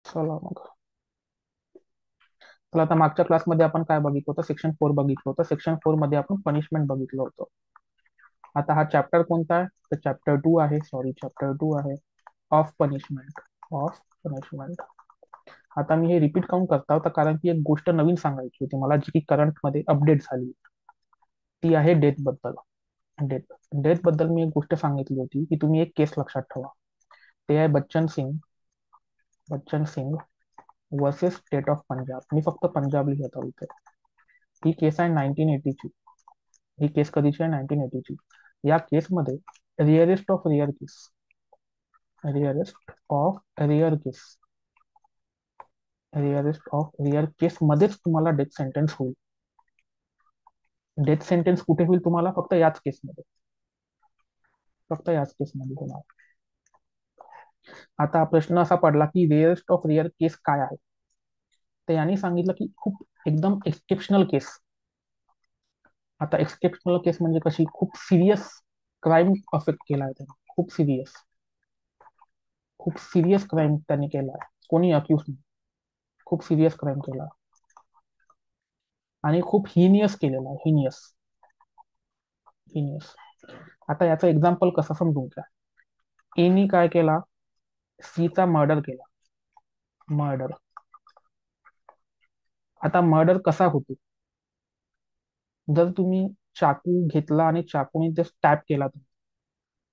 चला मग. चला आता मागच्या क्लासमध्ये आपण काय बघितलं होतं? सेक्शन 4 बघितलं होतं. सेक्शन 4 मध्ये आपण पनिशमेंट बघितलं होतं. आता हा चॅप्टर कोणता आहे? तर चॅप्टर 2 आहे. सॉरी, चॅप्टर 2 आहे. Of punishment. Of punishment. आता मी हे रिपीट काऊन करता होता, कारण की एक गोष्ट नवीन सांगायची होती मला, जी की करंट मध्ये अपडेट झाली. ती आहे डेथ बद्दल. डेथ डेथ बद्दल मी एक गोष्ट सांगितली होती की तुम्ही एक केस लक्षात ठेवा. ते आहे Bachan Singh versus state of Punjab. मी फक्त पंजाब लिहित आहोत इथे. ही केस आहे 1980ची. ही केस कधीची आहे? 1980ची. या केसमध्ये rarest of rare case rarest of rare case rarest of rare case मध्येच तुम्हाला डेथ सेंटेन्स होईल. डेथ सेंटेन्स कुठे होईल तुम्हाला? फक्त याच केसमध्ये. फक्त याच केसमध्ये होणार. आता प्रश्न असा पडला की रिअरेस्ट ऑफ रिअर केस काय आहे? तर यांनी सांगितलं की खूप एकदम एक्सेप्शनल केस. आता एक्सेप्शनल केस म्हणजे कशी? खूप सिरियस क्राईम अफेक्ट केला आहे त्यांनी. खूप सिरियस क्राईम त्यांनी केला आहे. कोणी अक्यूज नाही. खूप सिरियस क्राईम केला आणि खूप हिनियस केलेला आहे. हिनियस. आता याचं एक्झाम्पल कसं समजून घ्या. एनी काय केला? सीचा मर्डर केला. मर्डर. आता मर्डर कसा होतो? जर तुम्ही चाकू घेतला आणि चाकूने ते स्टॅप केला,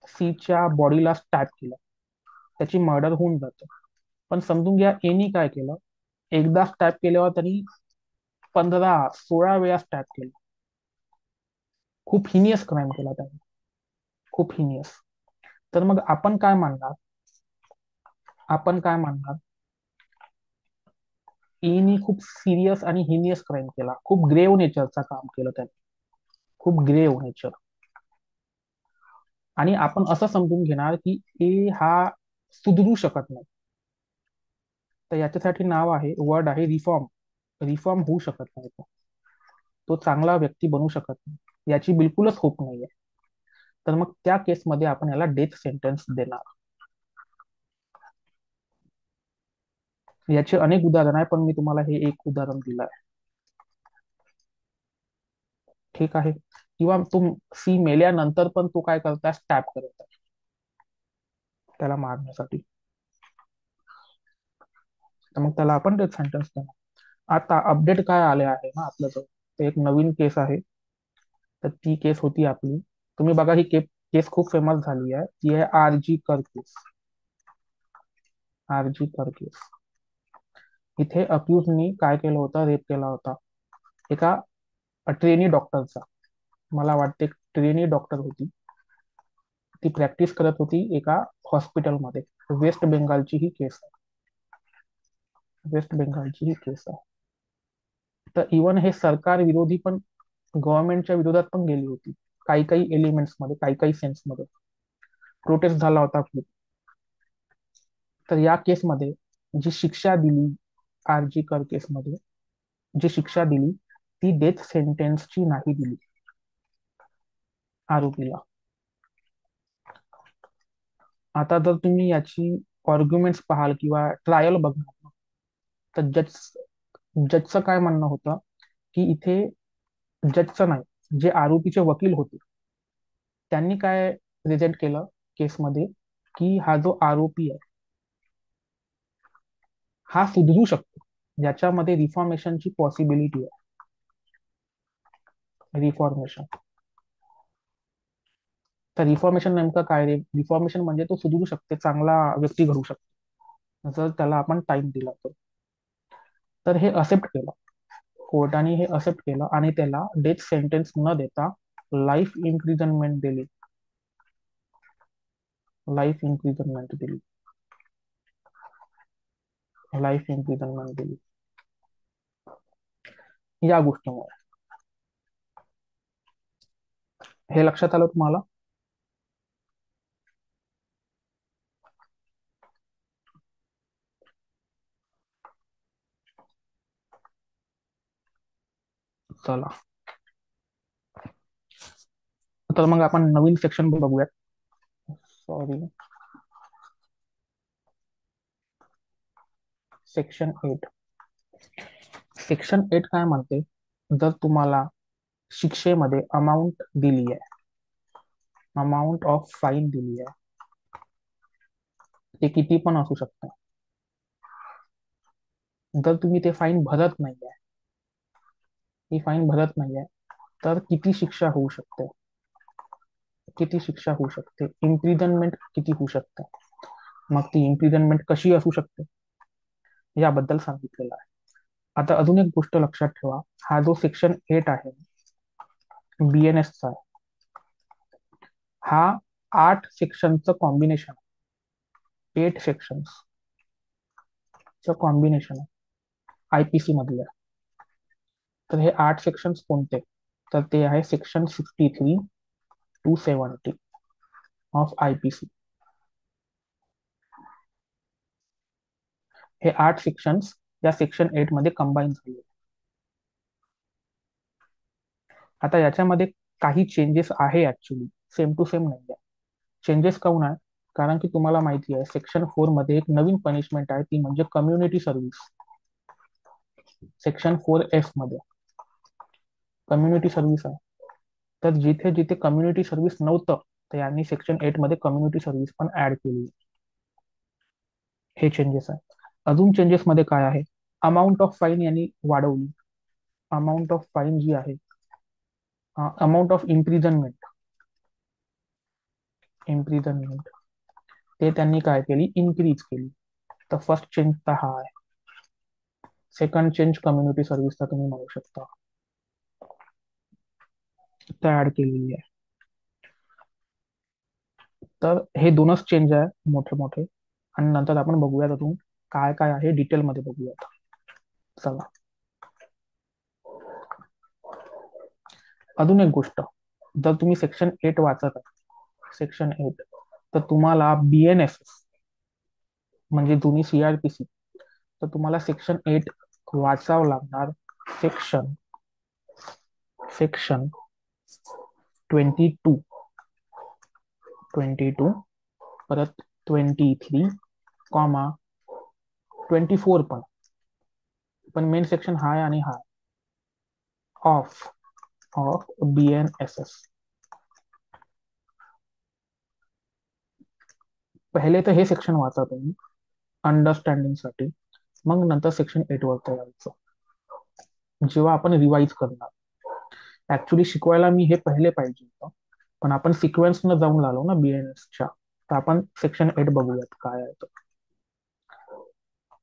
सीच्या बॉडीला स्टॅप केलं, त्याची मर्डर होऊन जातं. पण समजून घ्या एनी काय केलं? एकदा स्टॅप केल्यावर त्यांनी 15-16 वेळा स्टॅप केलं. खूप हिनियस क्राईम केला त्याने. खूप हिनियस. तर मग आपण काय मानणार? एनी खूप सिरियस आणि हिनियस क्राईम केला. खूप ग्रेव नेचरचा काम केलं त्याने. खूप ग्रेव नेचर. आणि आपण असं समजून घेणार की ए हा सुधरू शकत नाही. तर याच्यासाठी नाव आहे, वर्ड आहे रिफॉर्म. रिफॉर्म होऊ शकत नाही तो चांगला व्यक्ती बनू शकत नाही, याची बिलकुलच होप नाहीये. तर मग त्या केसमध्ये आपण याला डेथ सेंटेन्स देणार. याचे अनेक उदाहरण आहे, पण मी तुम्हाला हे एक उदाहरण दिलं आहे. ठीक आहे. किंवा तुम सी मेल्यानंतर पण तो काय करताय? स्टॅप करत आहे त्याला मारण्यासाठी. तर मग त्याला आपण डेथ सेंटेन्स देणार. आता अपडेट काय आले आहे ना आपल्याजवळ? ते एक नवीन केस आहे. तर ती केस होती आपली, तुम्ही बघा, ही केस खूप फेमस झाली आहे. ती आहे आर जी कर केस. आर जी कर केस. इथे अक्यूजनी काय केलं होतं? रेप केला होता एका ट्रेनी डॉक्टरचा. मला वाटते ट्रेनी डॉक्टर होती. ती प्रॅक्टिस करत होती एका हॉस्पिटलमध्ये. वेस्ट बेंगालची ही केस आहे. वेस्ट बेंगालची ही केस आहे. तर इवन हे सरकार विरोधी पण, गव्हर्नमेंटच्या विरोधात पण गेली होती. काही काही एलिमेंट्स मध्ये, काही काही सेन्स मध्ये प्रोटेस्ट झाला होता खूप. तर या केसमध्ये जी शिक्षा दिली, आर जी कर केसमध्ये जी शिक्षा दिली, ती डेथ सेंटेन्सची नाही दिली आरोपीला. आता जर तुम्ही याची आर्ग्युमेंट्स पाहाल किंवा ट्रायल बघणार, तर जजचं काय म्हणणं होतं की इथे जजचं नाही, जे आरोपीचे वकील होते त्यांनी काय प्रेझेंट केलं केसमध्ये, की हा जो आरोपी आहे हा सुधरू शकतो. ज्याच्यामध्ये रिफॉर्मेशनची पॉसिबिलिटी आहे. रिफॉर्मेशन. तर रिफॉर्मेशन नेमकं काय रे? रिफॉर्मेशन म्हणजे तो सुधरू शकते, चांगला व्यक्ती घडू शकतो, जर त्याला आपण टाइम दिला तर. तर हे असेप्ट केलं. कोर्टाने हे असेप्ट केलं आणि त्याला डेथ सेंटेन्स न देता लाईफ इम्प्रिझनमेंट दिली. लाईफ इम्प्रिझनमेंट दिली. लाईफ इम्प्रिझनमेंट दिली या गोष्टीमुळे. हे लक्षात आलं तुम्हाला? चला, तर मग आपण नवीन सेक्शन बघूयात. सॉरी. सेक्शन 8. सेक्शन 8 काय म्हणते, जर तुम्हाला शिक्षेमध्ये अमाऊंट दिली आहे, अमाऊंट ऑफ फाईन दिली आहे, ते किती पण असू शकतं. जर तुम्ही ते फाईन भरत नाहीये, ही फाईन भरत नाहीये, तर किती शिक्षा होऊ शकते, किती शिक्षा होऊ शकते, इम्प्रिझनमेंट किती होऊ शकते, मग ती इम्प्रिझनमेंट कशी असू शकते याबद्दल सांगितलेलं आहे. आता अजून एक गोष्ट लक्षात ठेवा, हा जो सेक्शन 8 आहे BNS चा, हा 8 सेक्शनचं कॉम्बिनेशन, 8 सेक्शनचं कॉम्बिनेशन आहे IPC मधल्या. तर हे 8 सेक्शन्स कोणते, तर ते आहे सेक्शन 63 to 70 ऑफ IPC. हे 8 सेक्शन्स या सेक्शन 8 मध्ये कंबाईन झाले. आता याच्यामध्ये काही चेंजेस आहे, ऍक्च्युली सेम टू सेम नाही आहे. चेंजेस काऊन आहे, कारण की तुम्हाला माहिती आहे सेक्शन 4 मध्ये एक नवीन पनिशमेंट आहे, ती म्हणजे कम्युनिटी सर्व्हिस. सेक्शन 4F मध्ये कम्युनिटी सर्व्हिस आहे. तर जिथे जिथे कम्युनिटी सर्व्हिस नव्हतं, तर यांनी सेक्शन 8 मध्ये कम्युनिटी सर्व्हिस पण ऍड केली. हे चेंजेस आहे. अजून चेंजेस मध्ये काय आहे, अमाऊंट ऑफ फाईन यांनी वाढवली. अमाऊंट ऑफ फाईन जी आहे, अमाऊंट ऑफ इम्प्रिझनमेंट, इम्प्रिझनमेंट ते त्यांनी काय केली, इन्क्रीज केली. तर फर्स्ट चेंज तर हा आहे. सेकंड चेंज कम्युनिटी सर्व्हिसचा तुम्ही म्हणू शकता, तर ऍड केलेली आहे. तर हे दोनच चेंज आहे मोठे मोठे, आणि नंतर आपण बघूयात अजून काय काय आहे डिटेलमध्ये बघूयात. चला, अजून एक गोष्ट, जर तुम्ही सेक्शन 8 वाचत आहे, सेक्शन 8, तर तुम्हाला BNS म्हणजे जुनी CRPC, तर तुम्हाला सेक्शन 8 वाचावं लागणार. सेक्शन सेक्शन 22 परत 23, 24 पण मेन सेक्शन हा आहे आणि हा ऑफ ऑफ BNSS. पहिले तर हे सेक्शन वाचा तुम्ही अंडरस्टँडिंग साठी, मग नंतर सेक्शन 8 वर यायचं जेव्हा आपण रिवाइज करणार. ऍक्च्युली शिकवायला मी हे पहिले पाहिजे होतं, पण आपण सिक्वेन्स न जाऊन आलो ना BNSच्या, तर आपण सेक्शन 8 बघूयात काय आहे तो.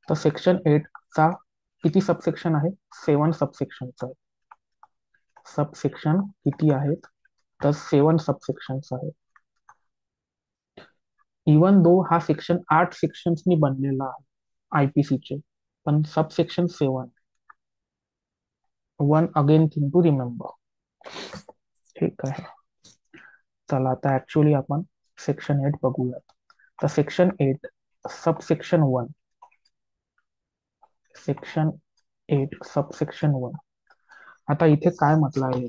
तर सेक्शन 8 चा किती सबसेक्शन आहे, 7 सबसेक्शनचा आहे. सबसेक्शन किती आहेत, तर 7 सबसेक्शन्स आहेत. इवन दो हा सेक्शन 8 सेक्शन्सनी बनलेला आहे IPCचे, पण subsection 7. One again thing to remember. ठीक आहे. चला आता ऍक्च्युली आपण सेक्शन 8 बघूयात. तर सेक्शन 8 सबसेक्शन 1, सेक्शन 8 सबसेक्शन 1. आता इथे काय म्हटलं आहे,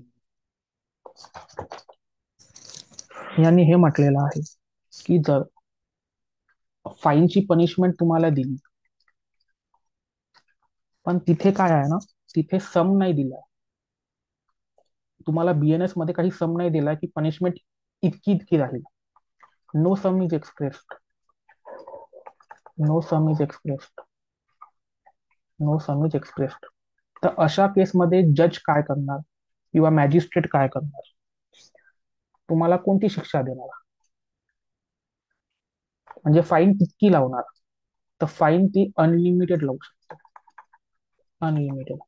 यांनी हे म्हटलेलं आहे की जर फाईनची पनिशमेंट तुम्हाला दिली, पण तिथे काय आहे ना, तिथे सम नाही दिलाय तुम्हाला. BNS मध्ये काही सम नाही दिलाय की पनिशमेंट इतकी इतकी राहील. Know some is expressed, know some is expressed, know some is expressed. तर अशा केसमध्ये जज काय करणार किंवा मॅजिस्ट्रेट काय करणार, तुम्हाला कोणती शिक्षा देणार, म्हणजे फाईन किती लावणार, तर फाईन ती अनलिमिटेड लावू शकते. अनलिमिटेड.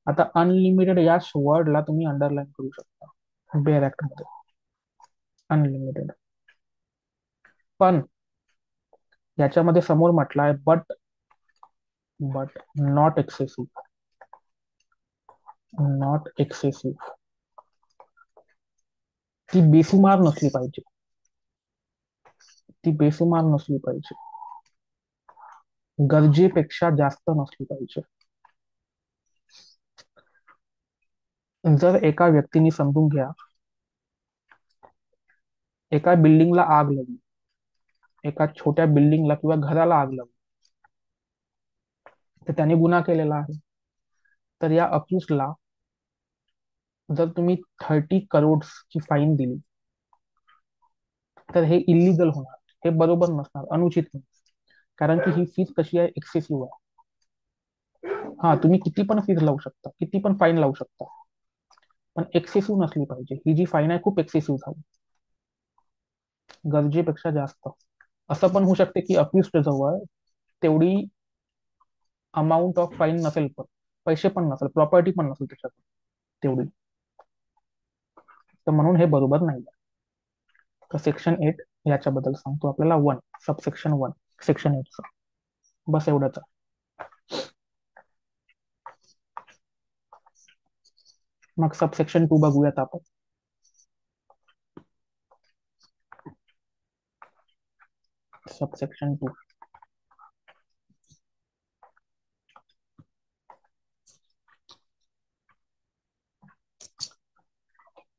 आता अनलिमिटेड या वर्डला तुम्ही अंडरलाईन करू शकता बेअर ऍक्ट मध्ये, अनलिमिटेड. पण याच्यामध्ये समोर म्हटलं आहे but, but not excessive, not excessive. ती बेसुमार नसली पाहिजे, ती बेसुमार नसली पाहिजे, गरजेपेक्षा जास्त नसली पाहिजे. जर एका व्यक्तीने समजून घ्या, एका बिल्डिंगला आग लागली, एका छोट्या बिल्डिंगला किंवा घराला आग लागली, तर त्याने गुन्हा केलेला आहे. तर या अक्युजला जर तुम्ही 30 करोडची फाईन दिली तर हे इलिगल होणार, हे बरोबर नसणार, अनुचित होणार. कारण की ही फीस कशी आहे, एक्सेसिव्ह आहे. हा, तुम्ही किती पण फीस लावू शकता, किती पण फाईन लावू शकता, पण एक्सेसिव्ह नसली पाहिजे. ही जी फाईन आहे खूप एक्सेसिव्ह झाली, गरजेपेक्षा जास्त. असं पण होऊ शकते की अक्युज्ड जवळ तेवढी अमाऊंट ऑफ फाईन नसेल, पण पैसे पण नसेल, प्रॉपर्टी पण नसेल त्याच्यात तेवढी. तर म्हणून हे बरोबर नाही. तर सेक्शन 8 याच्याबद्दल सांगतो आपल्याला. Subsection 1 section 8चं. बस एवढंच आहे. मग सबसेक्शन 2 बघूयात आपण. सबसेक्शन 2.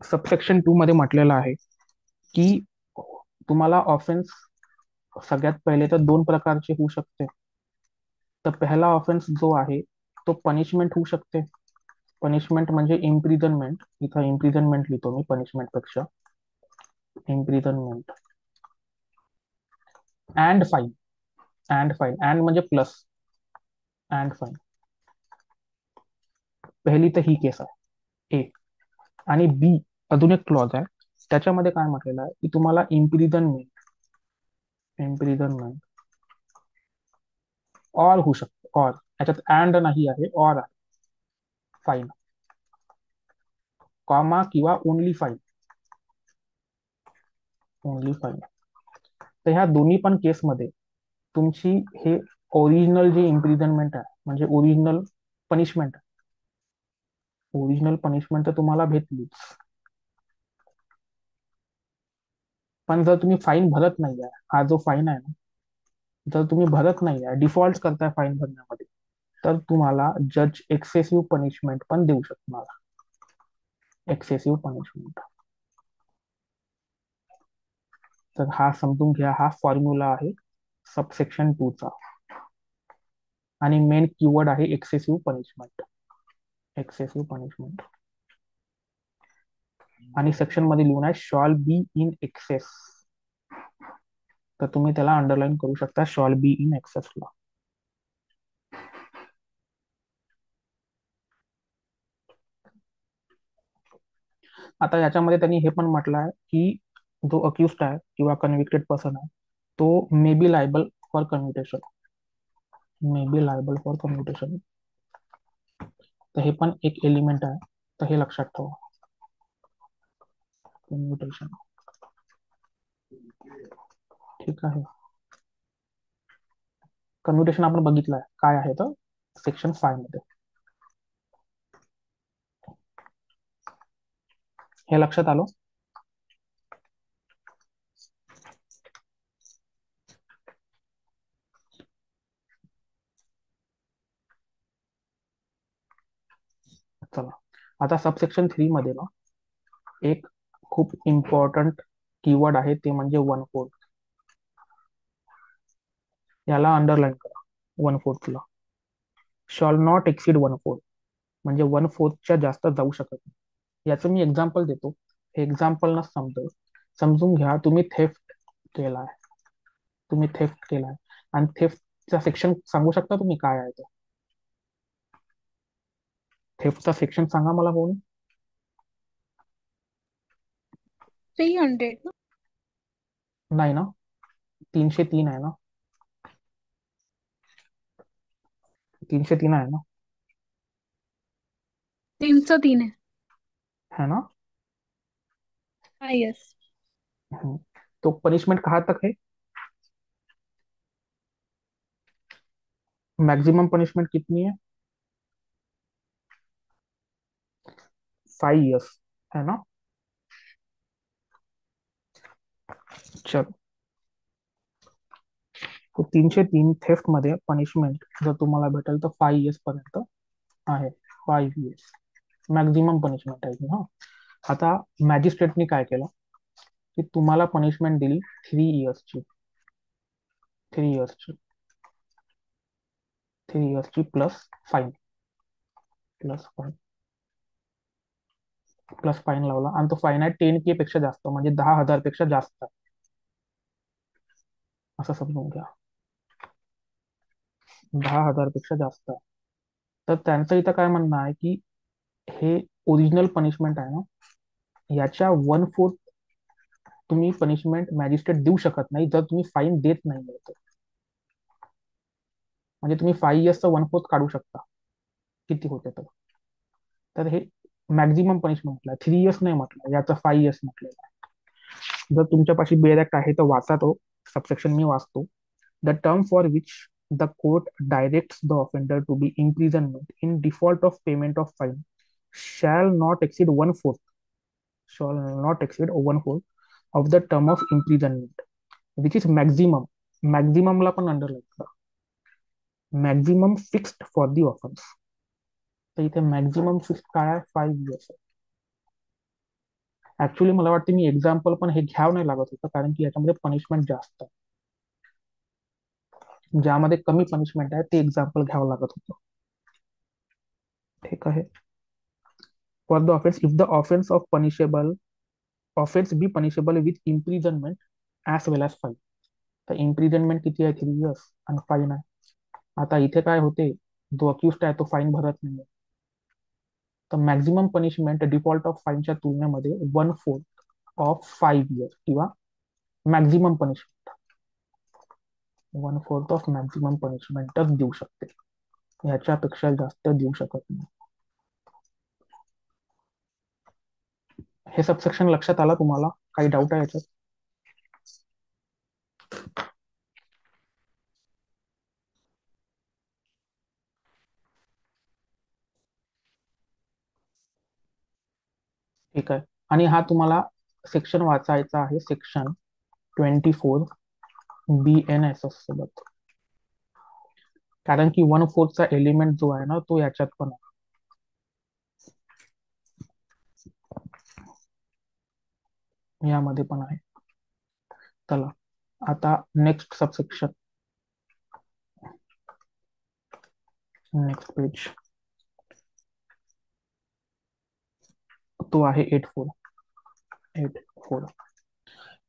सबसेक्शन 2 मध्ये म्हटलेलं आहे की तुम्हाला ऑफेन्स सगळ्यात पहिले तर दोन प्रकारचे होऊ शकते. तर पहिला ऑफेन्स जो आहे तो पनिशमेंट होऊ शकते. पनिशमेंट म्हणजे इम्प्रिझनमेंट. इथं इम्प्रिझनमेंट लिहितो मी पनिशमेंट पेक्षा. Imprisonment and fine. अँड म्हणजे प्लस. And fine. पहिली तर ही केस आहे ए. आणि बी अजून एक क्लॉज आहे, त्याच्यामध्ये काय म्हटलेलं आहे की तुम्हाला इम्प्रिझनमेंट ऑर होऊ शकते. ऑर याच्यात अँड नाही आहे, ऑर आहे. फाईन कॉमा किंवा ओनली फाईन. Only fine. तर ह्या दोन्ही पण केसमध्ये तुमची हे ओरिजिनल जे इम्प्रिझनमेंट आहे म्हणजे ओरिजिनल पनिशमेंट तर तुम्हाला भेटलीच. पण जर तुम्ही फाईन भरत नाही आहे, हा जो फाईन आहे ना, जर तुम्ही भरत नाही आहे, डिफॉल्ट करताय फाईन भरण्यामध्ये, तर तुम्हाला जज एक्सेसिव्ह पनिशमेंट पण देऊ शकणार. Excessive punishment. तर हा समजून घ्या, हा फॉर्म्युला आहे सबसेक्शन 2 चा. आणि मेन कीवर्ड आहे एक्सेसिव्ह पनिशमेंट. Excessive punishment. आणि सेक्शन मध्ये लिहून आहे शॉल बी इन एक्सेस. तर तुम्ही त्याला अंडरलाईन करू शकता, शॉल बी इन एक्सेसला. आता याच्यामध्ये त्यांनी हे पण म्हटलं आहे की जो अक्युस्ड आहे किंवा कन्व्हिक्टेड पर्सन आहे तो may be liable for commutation. May be liable for commutation. तर हे पण एक एलिमेंट आहे, तर हे लक्षात ठेवा. कम्युटेशन. ठीक आहे. कम्युटेशन आपण बघितलं आहे काय आहे, तर सेक्शन 5 मध्ये. हे लक्षात आलं. चला, आता सबसेक्शन 3 मध्ये ना एक खूप इम्पॉर्टंट कीवर्ड आहे, ते म्हणजे 1/4. याला अंडरलाईन करा. 1/4ला शॉल नॉट एक्सीड 1/4, म्हणजे 1/4च्या जास्त जाऊ शकत नाही. याचं मी एक्झाम्पल देतो, हे एक्झाम्पल ना समजून घ्या. तुम्ही थेफ्ट केलाय आणि थेफ्टचा सेक्शन सांगू शकता तुम्ही काय आहे तो? थेफ्टचा सेक्शन सांगा मला कोणी. 300 ना. नाही ना, 303 आहे ना. 303 आहे ना. 303 है ना. है। यस। हम्म. तो पनिशमेंट कहाँ तक है? मैक्सिमम पनिशमेंट कितनी है? 5 years, है ना. चलो, तो 303 थेफ्ट मध्ये पनिशमेंट जर तुम्हाला भेटेल तर 5 years पर्यंत आहे. 5 years मॅक्झिमम पनिशमेंट आहे हा. आता मॅजिस्ट्रेटनी काय केलं की तुम्हाला पनिशमेंट दिली 3 yearsची. 3 yearsची 3 इयर्सची प्लस फाईन प्लस फाईन लावला आणि तो फाईन आहे 10K पेक्षा जास्त, म्हणजे 10,000 पेक्षा जास्त आहे, असं समजून घ्या. 10,000 पेक्षा जास्त आहे. तर त्यांचं इथं काय म्हणणं आहे की हे ओरिजिनल पनिशमेंट आहे ना, याच्या 1/4 तुम्ही पनिशमेंट मॅजिस्ट्रेट देऊ शकत नाही जर तुम्ही फाईन देत नाही तर. म्हणजे तुम्ही 5 इयर्सचं 1/4 काढू शकता, किती होते तर. तर हे मॅक्झिमम पनिशमेंट म्हटलं, 3 इयर्स नाही म्हटलं, याचं 5 इयर्स म्हटलेलं आहे. जर तुमच्यापाशी बेल ऍक्ट आहे तर वाचा तो सबसेक्शन, मी वाचतो. The term for which the court directs the offender to be imprisonment in default of payment of fine shall not exceed 1/4 shall not exceed 1/4 of the term of imprisonment which is maximum. मॅक्झिममला पण underline करा, maximum fixed for the offence. तर इथे maximum fixed काय आहे, 5 years. Actually मला वाटतं मी example पण हे घ्यावं नाही लागत होतं, कारण की याच्यामध्ये पनिशमेंट जास्त आहे. ज्यामध्ये कमी पनिशमेंट आहे ते एक्झाम्पल घ्यावं लागत होतं. ठीक आहे. For the offence if the offence of punishable offence be punishable with imprisonment as well as fine. तर इम्प्रिझनमेंट किती आहे, 3 इयर्स, आणि फाईन आहे. आता इथे काय होते, जो अक्युस्ड आहे तो फाईन भरत नाही, तर मॅक्झिमम पनिशमेंट डिफॉल्ट ऑफ फाईनच्या तुलनेमध्ये 1/4 ऑफ 5 इयर्स किंवा मॅक्झिमम पनिशमेंट, 1/4 ऑफ मॅक्झिमम पनिशमेंटच देऊ शकते, याच्यापेक्षा जास्त देऊ शकत नाही. हे सबसेक्शन लक्षात आला तुम्हाला? काही डाऊट आहे याच्यात? ठीक आहे. आणि हा तुम्हाला सेक्शन वाचायचा आहे, सेक्शन 24 BNSS सोबत, कारण की 1/4चा एलिमेंट जो आहे ना तो याच्यात पण आहे, यामध्ये पण आहे. चला आता नेक्स्ट सबसेक्शन, नेक्स्ट पेज, तो आहे 8.4. 8.4.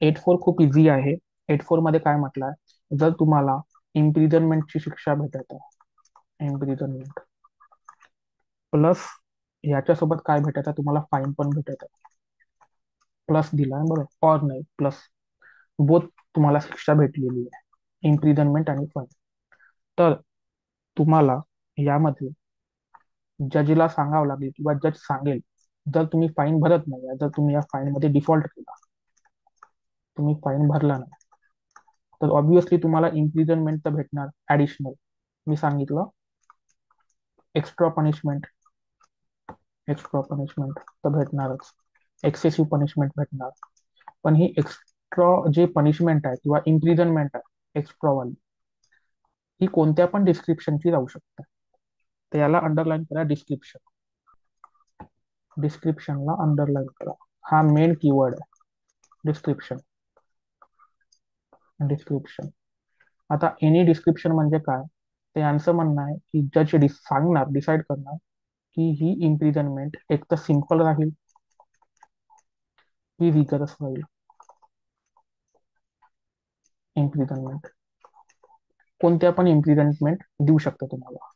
8.4 खूप इझी आहे. 8.4 मध्ये काय म्हटलंय, जर तुम्हाला इम्प्रिझनमेंटची शिक्षा भेटत आहे, इम्प्रिझनमेंट प्लस याच्यासोबत काय भेटत आहे तुम्हाला, फाईन पण भेटत आहे, प्लस दिला आहे बरं, और नाही प्लस, बोथ तुम्हाला शिक्षा भेटलेली आहे, इम्प्रिझनमेंट आणि फाईन. तर तुम्हाला यामध्ये जजला सांगावं लागेल किंवा जज सांगेल, जर तुम्ही फाईन भरत नाही, जर तुम्ही या फाईन मध्ये डिफॉल्ट केला, तुम्ही फाईन भरला नाही, तर ऑब्विसली तुम्हाला इम्प्रिझनमेंट तर भेटणार ऍडिशनल. मी सांगितलं एक्स्ट्रा पनिशमेंट, एक्स्ट्रा पनिशमेंट तर भेटणारच, एक्सेसिव्ह पनिशमेंट भेटणार. पण ही एक्स्ट्रा जे पनिशमेंट आहे किंवा इम्प्रिझनमेंट आहे एक्स्ट्रा वाली, ही कोणत्या पण डिस्क्रिप्शनची राहू शकते. तर याला अंडरलाईन करा, डिस्क्रिप्शन, डिस्क्रिप्शनला अंडरलाईन करा, हा मेन कीवर्ड आहे, डिस्क्रिप्शन, डिस्क्रिप्शन. आता एनी डिस्क्रिप्शन म्हणजे काय, ते यांचं म्हणणं आहे की जज सांगणार, डिसाईड करणार की ही इम्प्रिझनमेंट एक तर सिंपल राहील, ही रिगरस राहील. इम्प्रिझनमेंट कोणत्या पण इम्प्रिझनमेंट देऊ शकतो तुम्हाला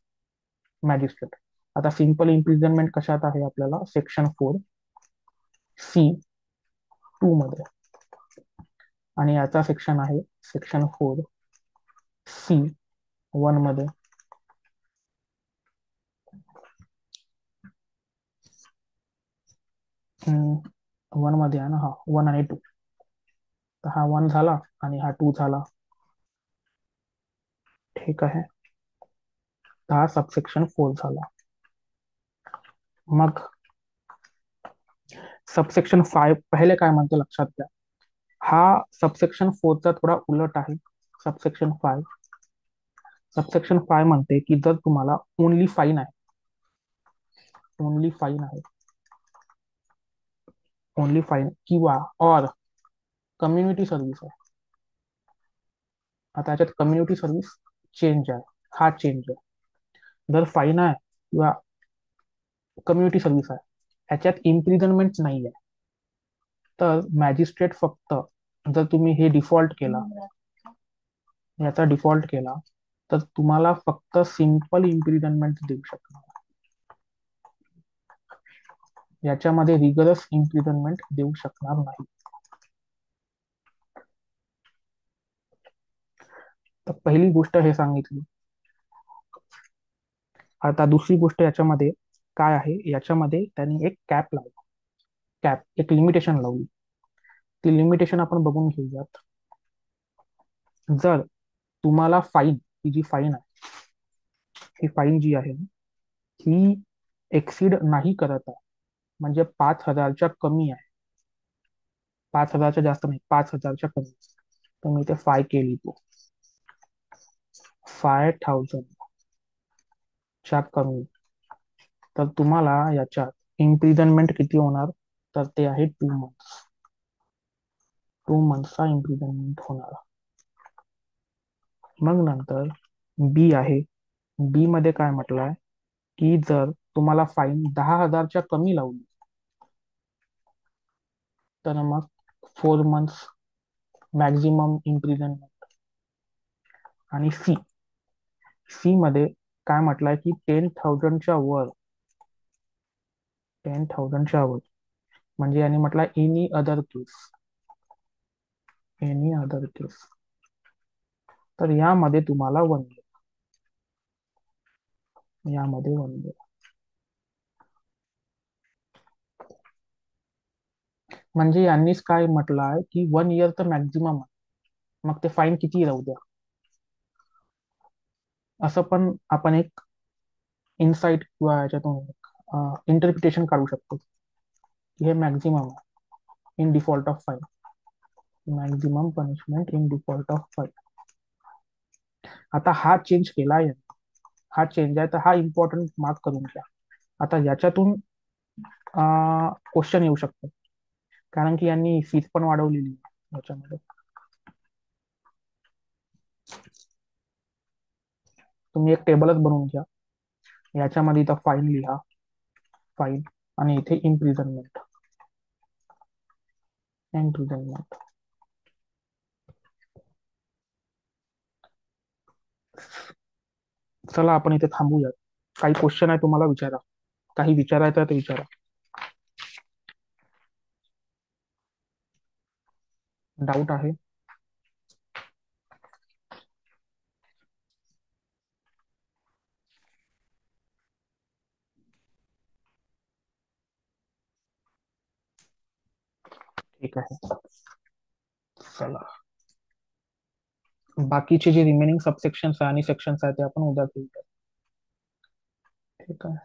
मॅजिस्ट्रेट. आता सिंपल इम्प्रिझनमेंट कशात आहे, आपल्याला सेक्शन 4C2 मध्ये, आणि याचा सेक्शन आहे सेक्शन 4C1 मध्ये. 1 मध्ये आहे ना, हा 1 आणि 2, तर हा 1 झाला आणि हा 2 झाला. ठीक आहे, तर हा सबसेक्शन 4 झाला. मग सबसेक्शन 5 पहिले काय म्हणते लक्षात घ्या, हा सबसेक्शन 4चा थोडा उलट आहे. सबसेक्शन 5 म्हणते की जर तुम्हाला ओनली फाईन आहे, ओनली फाईन आहे, ओनली फाईन किंवा और कम्युनिटी सर्व्हिस आहे. आता याच्यात कम्युनिटी सर्व्हिस चेंज आहे, हा चेंज आहे. जर फाईन आहे किंवा कम्युनिटी सर्व्हिस आहे, ह्याच्यात इम्प्रिझनमेंट नाही आहे, तर मॅजिस्ट्रेट फक्त, जर तुम्ही हे डिफॉल्ट केला, याचा डिफॉल्ट केला, तर तुम्हाला फक्त सिंपल इम्प्रिझनमेंट देऊ शकणार, याच्यामध्ये रिगरस इम्प्रिझनमेंट देऊ शकणार नाही. तर पहिली गोष्ट हे सांगितली. आता दुसरी गोष्ट याच्यामध्ये काय आहे, याच्यामध्ये त्यांनी एक कॅप लावला, कॅप एक लिमिटेशन लावली. ती लिमिटेशन आपण बघून घेऊयात. जर तुम्हाला फाईन, ही जी फाईन आहे, ही फाईन जी आहे ही एक्सीड नाही करत आहे, म्हणजे 5,000च्या कमी आहे, 5,000च्या जास्त नाही, 5,000च्या कमी, तर मी ते फाय केली तो 5,000च्या कमी, तर तुम्हाला याच्यात इम्प्रिझनमेंट किती होणार, तर ते आहे 2 मंथ्स. 2 मंथचा इम्प्रिझनमेंट होणार. मग नंतर बी आहे. बी मध्ये काय म्हटलंय की जर तुम्हाला फाईन 10,000च्या कमी लावली, तर मग 4 मंथ्स मॅक्झिमम इम्प्रिझनमेंट. आणि सी, सी मध्ये काय म्हटलंय की 10,000च्या वर, 10,000च्या वर, म्हणजे यांनी म्हटलंय एनी अदर केस, एनी अदर केस, तर यामध्ये तुम्हाला 1 year, यामध्ये 1 year. म्हणजे यांनीच काय म्हटलंय की 1 year तर मॅक्झिमम आहे, मग ते फाईन किती राहू द्या. असं पण आपण एक इन्साइट किंवा याच्यातून इंटरप्रिटेशन काढू शकतो की हे मॅक्झिमम आहे in default of fine, maximum punishment in default of fine. आता हा चेंज केलाय, हा चेंज आहे, तर हा इम्पॉर्टंट मार्क करून घ्या. आता याच्यातून क्वेश्चन येऊ शकतो, कारण की यांनी फीस पण वाढवलेली आहे याच्यामध्ये. तुम्ही एक टेबलच बनवून घ्या, याच्यामध्ये इथं फाईन लिहा, फाईन, आणि इथे इम्प्रिझनमेंट, इम्प्रिझनमेंट. चला आपण इथे थांबूयात. काही क्वेश्चन आहे तुम्हाला विचारा, काही विचारायचं आहे ते विचारा. डाऊट आहे? ठीक आहे, चला. बाकीचे जे रिमेनिंग सबसेक्शन्स आहे आणि सेक्शन्स आहेत ते आपण उद्या घेऊया. ठीक आहे.